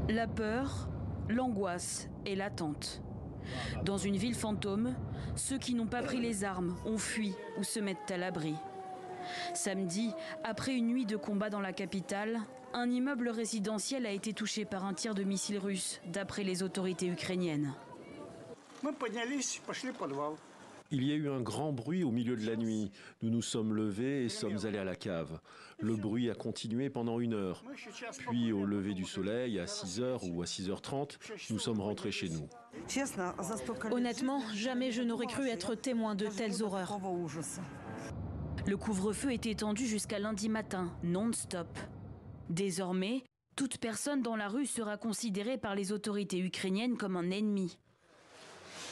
La peur, l'angoisse et l'attente. Dans une ville fantôme, ceux qui n'ont pas pris les armes ont fui ou se mettent à l'abri. Samedi, après une nuit de combat dans la capitale, un immeuble résidentiel a été touché par un tir de missile russe, d'après les autorités ukrainiennes. Il y a eu un grand bruit au milieu de la nuit. Nous nous sommes levés et sommes allés à la cave. Le bruit a continué pendant 1 heure. Puis au lever du soleil, à 6h ou à 6h30, nous sommes rentrés chez nous. Honnêtement, jamais je n'aurais cru être témoin de telles horreurs. Le couvre-feu est étendu jusqu'à lundi matin, non-stop. Désormais, toute personne dans la rue sera considérée par les autorités ukrainiennes comme un ennemi.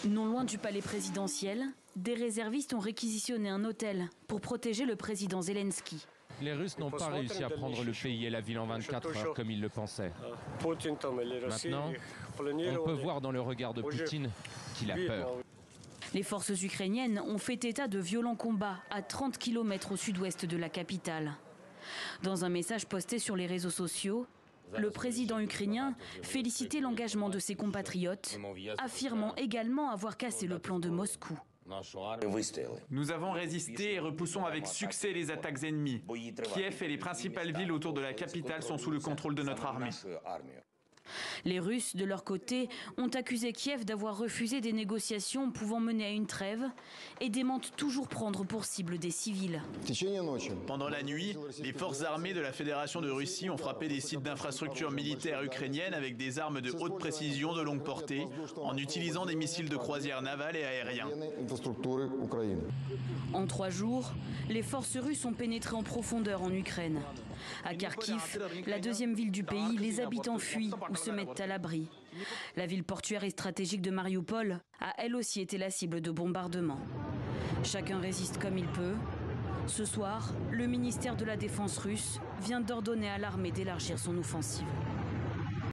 Non loin du palais présidentiel, des réservistes ont réquisitionné un hôtel pour protéger le président Zelensky. Les Russes n'ont pas réussi à prendre le pays et la ville en 24 heures comme ils le pensaient. Maintenant, on peut voir dans le regard de Poutine qu'il a peur. Les forces ukrainiennes ont fait état de violents combats à 30 km au sud-ouest de la capitale. Dans un message posté sur les réseaux sociaux, le président ukrainien félicitait l'engagement de ses compatriotes, affirmant également avoir cassé le plan de Moscou. Nous avons résisté et repoussons avec succès les attaques ennemies. Kiev et les principales villes autour de la capitale sont sous le contrôle de notre armée. Les Russes, de leur côté, ont accusé Kiev d'avoir refusé des négociations pouvant mener à une trêve et démentent toujours prendre pour cible des civils. Pendant la nuit, les forces armées de la Fédération de Russie ont frappé des sites d'infrastructures militaires ukrainiennes avec des armes de haute précision de longue portée, en utilisant des missiles de croisière navale et aériens. En 3 jours, les forces russes ont pénétré en profondeur en Ukraine. À Kharkiv, la deuxième ville du pays, les habitants fuient ou se mettent à l'abri. La ville portuaire et stratégique de Mariupol a elle aussi été la cible de bombardements. Chacun résiste comme il peut. Ce soir, le ministère de la Défense russe vient d'ordonner à l'armée d'élargir son offensive.